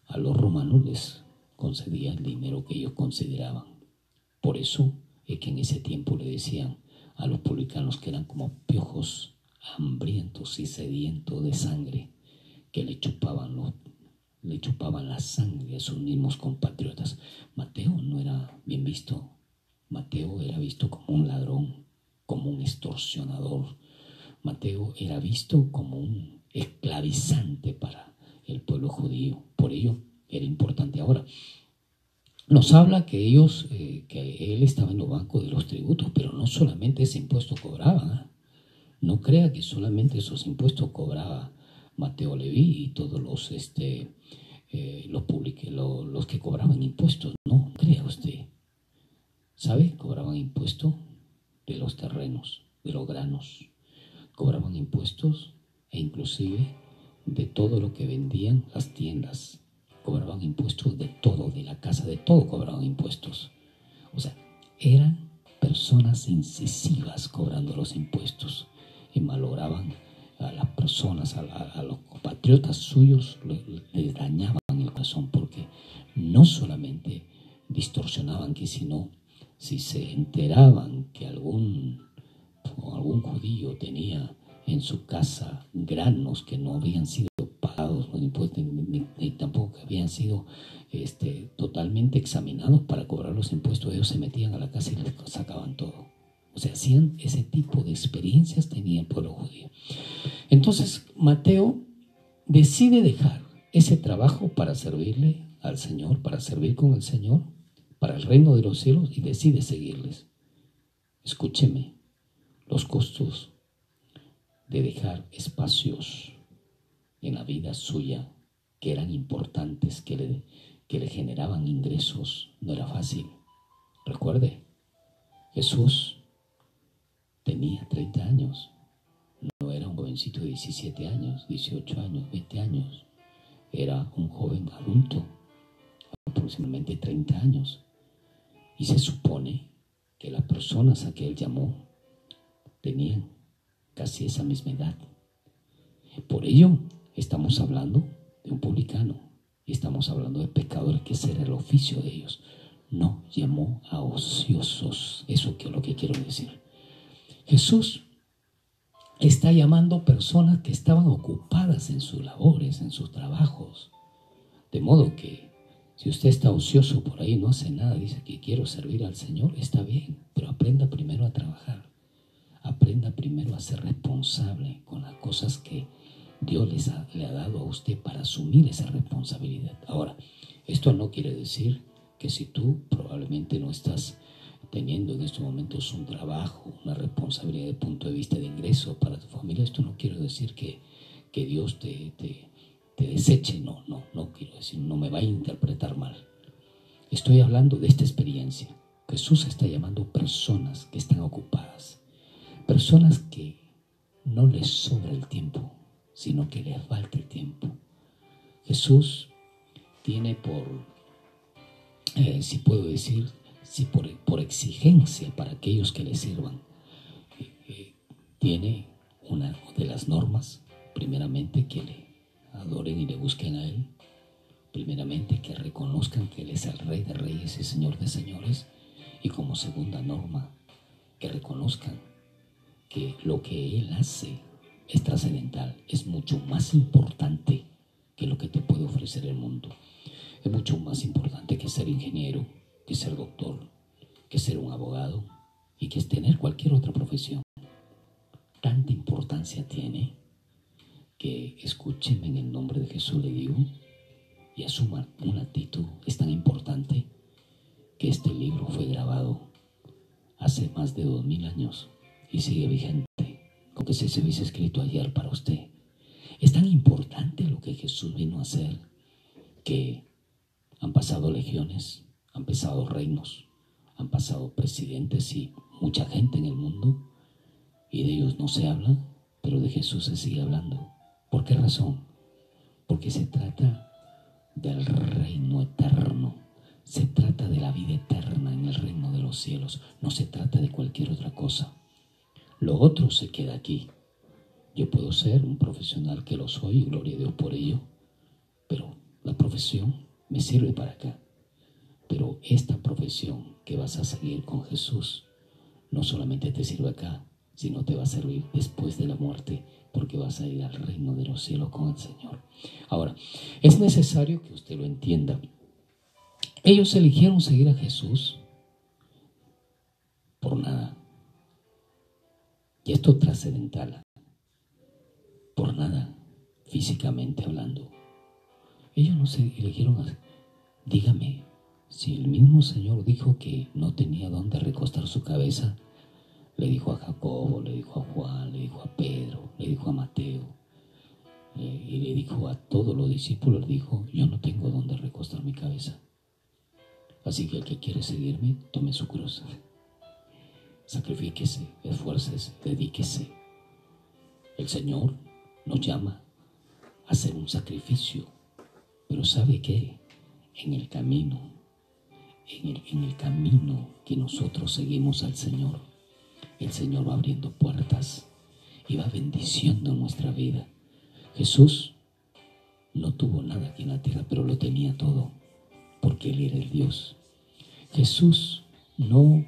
a los romanos les concedía el dinero que ellos consideraban. Por eso es que en ese tiempo le decían a los publicanos que eran como piojos hambrientos y sedientos de sangre, que le chupaban le chupaban la sangre a sus mismos compatriotas. Mateo no era bien visto. Mateo era visto como un ladrón, como un extorsionador. Mateo era visto como un esclavizante para el pueblo judío. Por ello era importante. Ahora, nos habla que que él estaba en los bancos de los tributos, pero no solamente ese impuesto cobraban, ¿eh? No crea que solamente esos impuestos cobraba Mateo Leví y todos los que cobraban impuestos. No crea usted. ¿Sabe? Cobraban impuestos de los terrenos, de los granos. Cobraban impuestos e inclusive de todo lo que vendían las tiendas. Cobraban impuestos de todo, de la casa, de todo cobraban impuestos. O sea, eran personas incisivas cobrando los impuestos y malograban a las personas, a los compatriotas suyos, les dañaban el corazón porque no solamente distorsionaban, que sino si se enteraban que algún judío tenía en su casa granos que no habían sido pagados los impuestos, ni tampoco habían sido totalmente examinados para cobrar los impuestos, ellos se metían a la casa y les sacaban todo. O sea, hacían ese tipo de experiencias, tenía el pueblo judío. Entonces Mateo decide dejar ese trabajo para servirle al Señor, para servir con el Señor, para el reino de los cielos, y decide seguirles. Escúcheme, los costos de dejar espacios en la vida suya que eran importantes, que le generaban ingresos, no era fácil. Recuerde, Jesús tenía 30 años, no era un jovencito de 17 años, 18 años, 20 años, era un joven adulto, aproximadamente 30 años, y se supone que las personas a que él llamó tenían casi esa misma edad. Por ello, estamos hablando de un publicano y estamos hablando de pecadores, que ese era el oficio de ellos. No llamó a ociosos, eso que es lo que quiero decir. Jesús está llamando personas que estaban ocupadas en sus labores, en sus trabajos. De modo que si usted está ocioso por ahí, no hace nada, dice que quiero servir al Señor, está bien, pero aprenda primero a trabajar. Aprenda primero a ser responsable con las cosas que Dios le ha dado a usted para asumir esa responsabilidad. Ahora, esto no quiere decir que si tú probablemente no estás teniendo en estos momentos un trabajo, una responsabilidad desde el punto de vista de ingreso para tu familia, esto no quiere decir que Dios te deseche. No quiero decir, no me va a interpretar mal. Estoy hablando de esta experiencia. Jesús está llamando personas que están ocupadas, personas que no les sobra el tiempo, sino que les falta el tiempo. Jesús tiene si puedo decir, por exigencia para aquellos que le sirvan, tiene una de las normas, primeramente que le adoren y le busquen a Él, primeramente que reconozcan que Él es el Rey de Reyes y Señor de Señores, y como segunda norma, que reconozcan que lo que Él hace es trascendental, es mucho más importante que lo que te puede ofrecer el mundo. Es mucho más importante que ser ingeniero, que ser doctor, que ser un abogado y que es tener cualquier otra profesión. Tanta importancia tiene que, escúcheme, en el nombre de Jesús le digo, y asuma una actitud. Es tan importante que este libro fue grabado hace más de 2000 años y sigue vigente, como que si se hubiese escrito ayer para usted. Es tan importante lo que Jesús vino a hacer que han pasado legiones, han pasado reinos, han pasado presidentes y mucha gente en el mundo, y de ellos no se habla, pero de Jesús se sigue hablando. ¿Por qué razón? Porque se trata del reino eterno, se trata de la vida eterna en el reino de los cielos, no se trata de cualquier otra cosa. Lo otro se queda aquí. Yo puedo ser un profesional, que lo soy, y gloria a Dios por ello, pero la profesión me sirve para acá. Pero esta profesión que vas a seguir con Jesús no solamente te sirve acá, sino te va a servir después de la muerte, porque vas a ir al reino de los cielos con el Señor. Ahora, es necesario que usted lo entienda. Ellos eligieron seguir a Jesús por nada. Y esto es trascendental. Por nada, físicamente hablando. Ellos no se eligieron a... Dígame, si el mismo Señor dijo que no tenía dónde recostar su cabeza, le dijo a Jacobo, le dijo a Juan, le dijo a Pedro, le dijo a Mateo, y le dijo a todos los discípulos, le dijo, yo no tengo dónde recostar mi cabeza. Así que el que quiere seguirme, tome su cruz. Sacrifíquese, esfuércese, dedíquese. El Señor nos llama a hacer un sacrificio, pero ¿sabe qué? En el camino que nosotros seguimos al Señor, el Señor va abriendo puertas y va bendiciendo nuestra vida. Jesús no tuvo nada aquí en la tierra, pero lo tenía todo, porque Él era el Dios. Jesús no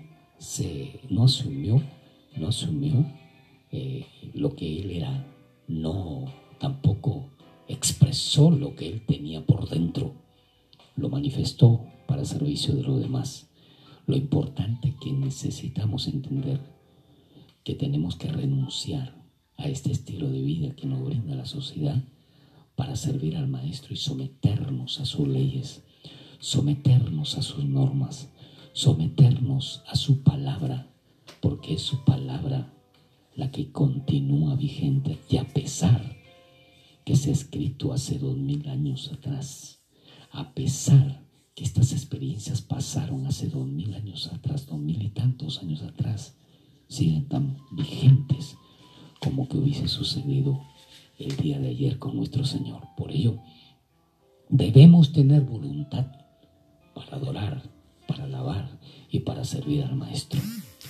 asumió lo que Él era, no tampoco expresó lo que Él tenía por dentro, lo manifestó para servicio de los demás. Lo importante que necesitamos entender que tenemos que renunciar a este estilo de vida que nos brinda la sociedad para servir al Maestro y someternos a sus leyes, someternos a sus normas, someternos a su palabra, porque es su palabra la que continúa vigente, y a pesar que se ha escrito hace 2000 años atrás, a pesar que estas experiencias pasaron hace 2000 años atrás, 2000 y tantos años atrás, siguen tan vigentes como que hubiese sucedido el día de ayer con nuestro Señor. Por ello, debemos tener voluntad para adorar, para alabar y para servir al Maestro.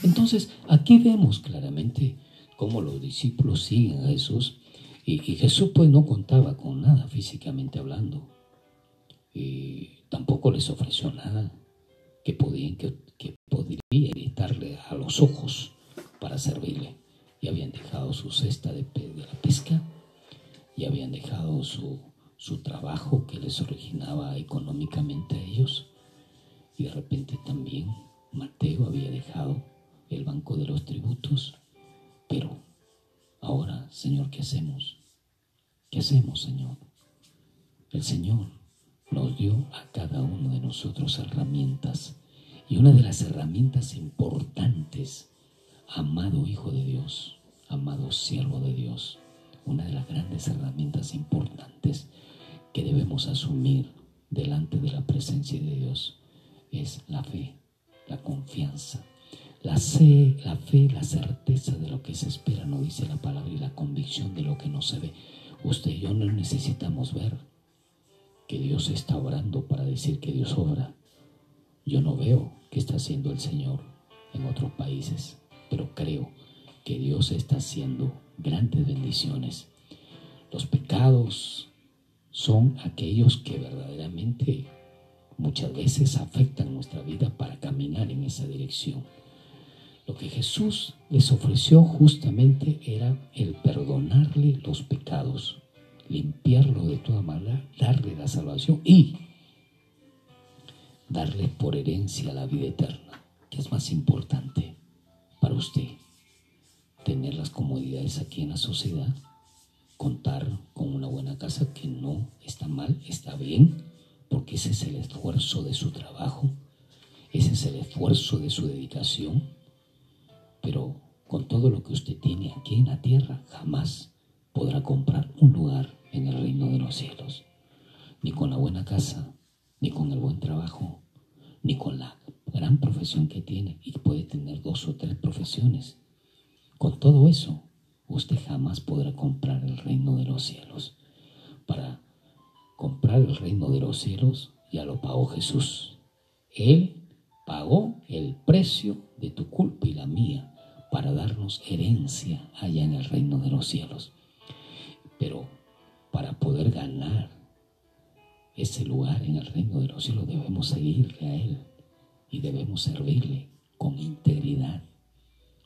Entonces, aquí vemos claramente cómo los discípulos siguen a Jesús, y Jesús pues no contaba con nada físicamente hablando, y tampoco les ofreció nada que podría irritarle a los ojos para servirle. Y habían dejado su cesta de la pesca, y habían dejado su trabajo que les originaba económicamente a ellos, y de repente también Mateo había dejado el banco de los tributos. Pero ahora, Señor, ¿qué hacemos? ¿Qué hacemos, Señor? El Señor nos dio a cada uno de nosotros herramientas, y una de las herramientas importantes, amado Hijo de Dios, amado siervo de Dios, una de las grandes herramientas importantes que debemos asumir delante de la presencia de Dios es la fe, la confianza, la fe, la certeza de lo que se espera, no dice la palabra, y la convicción de lo que no se ve. Usted y yo no necesitamos ver que Dios está obrando para decir que Dios obra. Yo no veo qué está haciendo el Señor en otros países, pero creo que Dios está haciendo grandes bendiciones. Los pecados son aquellos que verdaderamente muchas veces afectan nuestra vida para caminar en esa dirección. Lo que Jesús les ofreció justamente era el perdonarle los pecados, limpiarlo de toda maldad, darle la salvación y darle por herencia la vida eterna. ¿Qué es más importante para usted? Tener las comodidades aquí en la sociedad, contar con una buena casa, que no está mal, está bien, porque ese es el esfuerzo de su trabajo, ese es el esfuerzo de su dedicación. Pero con todo lo que usted tiene aquí en la tierra, jamás podrá comprar un lugar en el reino de los cielos. Ni con la buena casa, ni con el buen trabajo, ni con la gran profesión que tiene, y puede tener 2 o 3 profesiones. Con todo eso, usted jamás podrá comprar el reino de los cielos. Para comprar el reino de los cielos ya lo pagó Jesús. Él pagó el precio de tu culpa y la mía para darnos herencia allá en el reino de los cielos. Pero para poder ganar ese lugar en el reino de los cielos debemos seguirle a Él y debemos servirle con integridad,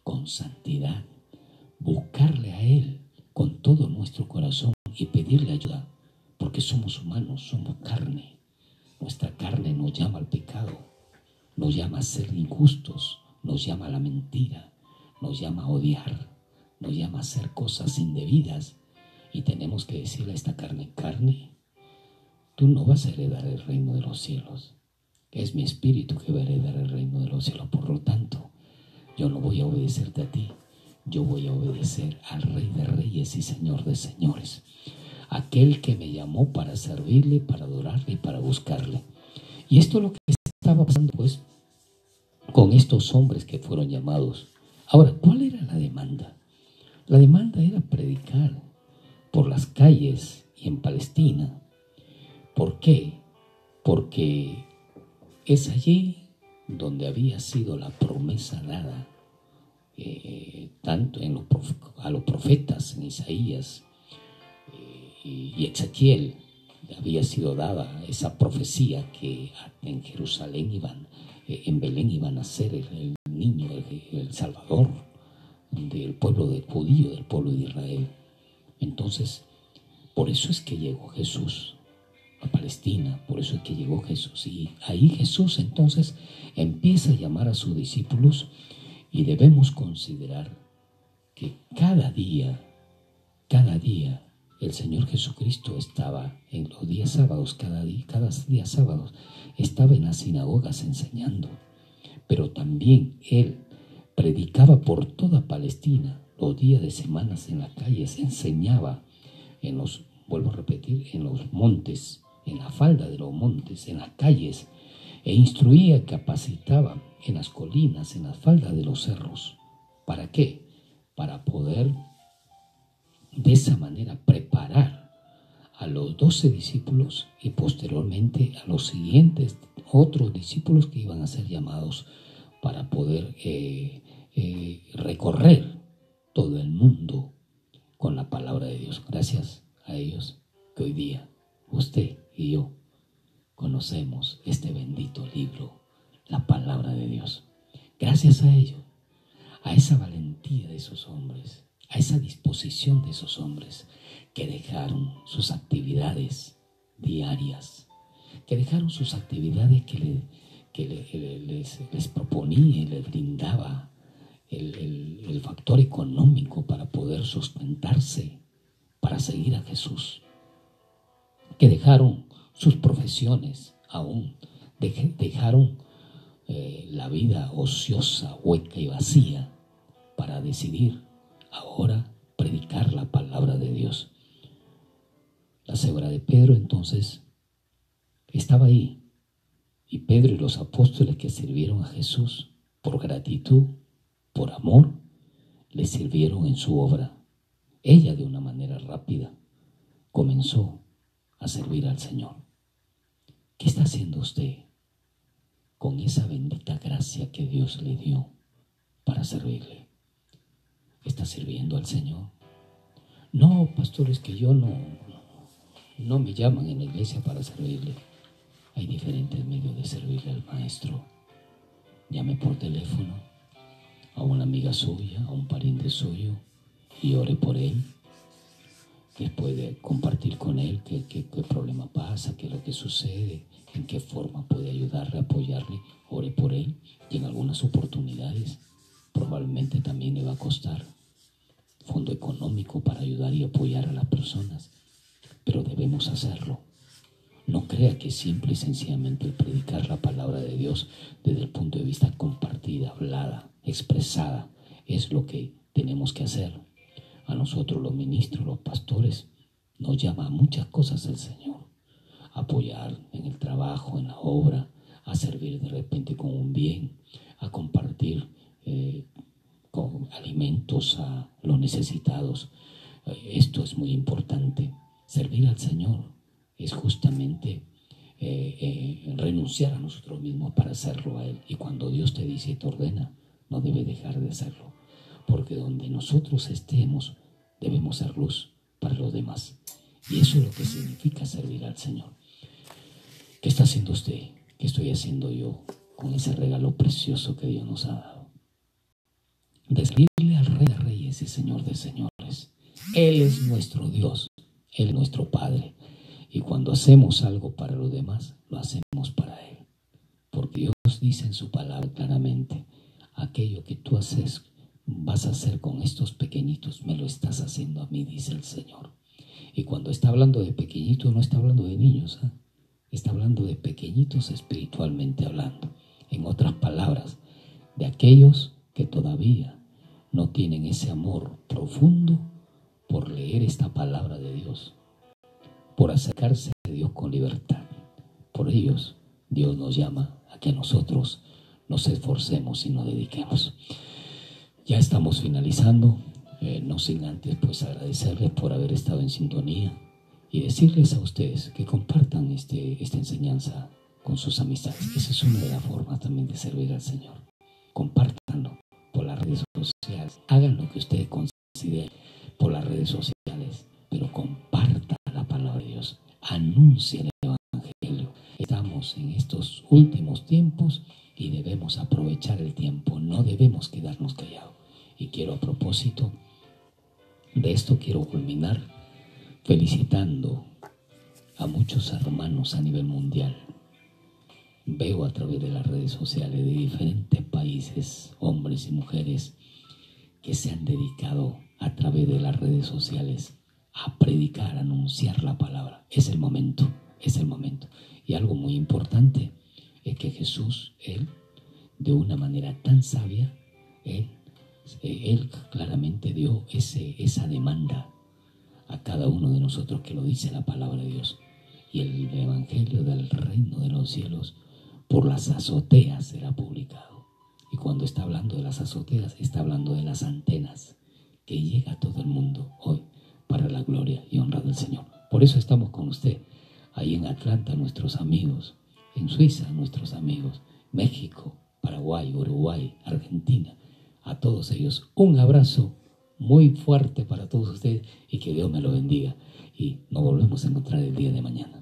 con santidad, buscarle a Él con todo nuestro corazón y pedirle ayuda, porque somos humanos, somos carne. Nuestra carne nos llama al pecado, nos llama a ser injustos, nos llama a la mentira, nos llama a odiar, nos llama a hacer cosas indebidas. Y tenemos que decirle a esta carne: carne, tú no vas a heredar el reino de los cielos. Es mi espíritu que va a heredar el reino de los cielos. Por lo tanto, yo no voy a obedecerte a ti. Yo voy a obedecer al Rey de Reyes y Señor de Señores, aquel que me llamó para servirle, para adorarle y para buscarle. Y esto es lo que estaba pasando pues con estos hombres que fueron llamados. Ahora, ¿cuál era la demanda? La demanda era predicar por las calles y en Palestina. ¿Por qué? Porque es allí donde había sido la promesa dada, tanto a los profetas, en Isaías y Ezequiel. Había sido dada esa profecía que en Jerusalén en Belén iba a nacer el niño, el Salvador del pueblo judío, del pueblo de Israel. Entonces, por eso es que llegó Jesús a Palestina, por eso es que llegó Jesús. Y ahí Jesús entonces empieza a llamar a sus discípulos, y debemos considerar que cada día, el Señor Jesucristo estaba en los días sábados, cada día sábados, estaba en las sinagogas enseñando. Pero también Él predicaba por toda Palestina, los días de semanas en las calles, enseñaba vuelvo a repetir, en los montes, en la falda de los montes, en las calles, e instruía y capacitaba en las colinas, en las faldas de los cerros. ¿Para qué? Para poder de esa manera preparar a los 12 discípulos y posteriormente a los siguientes otros discípulos que iban a ser llamados para poder recorrer todo el mundo con la palabra de Dios. Gracias a ellos que hoy día usted y yo conocemos este bendito libro, la palabra de Dios. Gracias a ellos, a esa valentía de esos hombres, a esa disposición de esos hombres que dejaron sus actividades diarias, que dejaron sus actividades que les proponía y les brindaba el factor económico para poder sustentarse, para seguir a Jesús, que dejaron sus profesiones aún, dejaron la vida ociosa, hueca y vacía para decidir ahora predicar la palabra de Dios. La cebra de Pedro entonces estaba ahí, y Pedro y los apóstoles que sirvieron a Jesús por gratitud, por amor, le sirvieron en su obra. Ella, de una manera rápida, comenzó a servir al Señor. ¿Qué está haciendo usted con esa bendita gracia que Dios le dio para servirle? ¿Está sirviendo al Señor? No, pastor, es que yo no me llaman en la iglesia para servirle. Hay diferentes medios de servirle al Maestro. Llame por teléfono a una amiga suya, a un pariente suyo, y ore por él. Que puede compartir con él qué problema pasa, qué es lo que sucede, en qué forma puede ayudarle, apoyarle. Ore por él, y en algunas oportunidades probablemente también le va a costar fondo económico para ayudar y apoyar a las personas, pero debemos hacerlo. No crea que simple y sencillamente el predicar la palabra de Dios desde el punto de vista compartida, hablada, expresada, es lo que tenemos que hacer. A nosotros los ministros, los pastores, nos llama a muchas cosas el Señor: a apoyar en el trabajo, en la obra, a servir de repente con un bien, a compartir con alimentos a los necesitados. Esto es muy importante. Servir al Señor es justamente renunciar a nosotros mismos para hacerlo a Él. Y cuando Dios te dice y te ordena, no debe dejar de hacerlo, porque donde nosotros estemos debemos ser luz para los demás. Y eso es lo que significa servir al Señor. ¿Qué está haciendo usted? ¿Qué estoy haciendo yo con ese regalo precioso que Dios nos ha dado? De servirle al Rey de Reyes y Señor de Señores, Él es nuestro Dios, Él es nuestro Padre. Y cuando hacemos algo para los demás, lo hacemos para Él. Porque Dios dice en su palabra claramente, aquello que tú haces, vas a hacer con estos pequeñitos, me lo estás haciendo a mí, dice el Señor. Y cuando está hablando de pequeñitos, no está hablando de niños, ¿eh? Está hablando de pequeñitos espiritualmente hablando. En otras palabras, de aquellos que todavía no tienen ese amor profundo por leer esta palabra de Dios, por acercarse a Dios con libertad. Por ellos, Dios nos llama a que nosotros nos esforcemos y nos dediquemos. Ya estamos finalizando, no sin antes pues agradecerles por haber estado en sintonía y decirles a ustedes que compartan esta enseñanza con sus amistades. Esa es una de las formas también de servir al Señor. Compártanlo por las redes sociales. Hagan lo que ustedes consideren por las redes sociales, pero compartan la palabra de Dios. Anuncien el Evangelio. Estamos en estos últimos tiempos y debemos aprovechar el tiempo. No debemos quedarnos callados. Y quiero, a propósito de esto, quiero culminar felicitando a muchos hermanos a nivel mundial. Veo a través de las redes sociales de diferentes países, hombres y mujeres, que se han dedicado a través de las redes sociales a predicar, a anunciar la palabra. Es el momento, es el momento. Y algo muy importante es que Jesús, Él, de una manera tan sabia, Él claramente dio esa demanda a cada uno de nosotros, que lo dice la palabra de Dios. Y el Evangelio del reino de los cielos por las azoteas será publicado. Y cuando está hablando de las azoteas, está hablando de las antenas, que llega a todo el mundo hoy para la gloria y honra del Señor. Por eso estamos con usted, ahí en Atlanta, nuestros amigos, en Suiza, nuestros amigos, México, Paraguay, Uruguay, Argentina. A todos ellos, un abrazo muy fuerte para todos ustedes y que Dios me lo bendiga. Y nos volvemos a encontrar el día de mañana.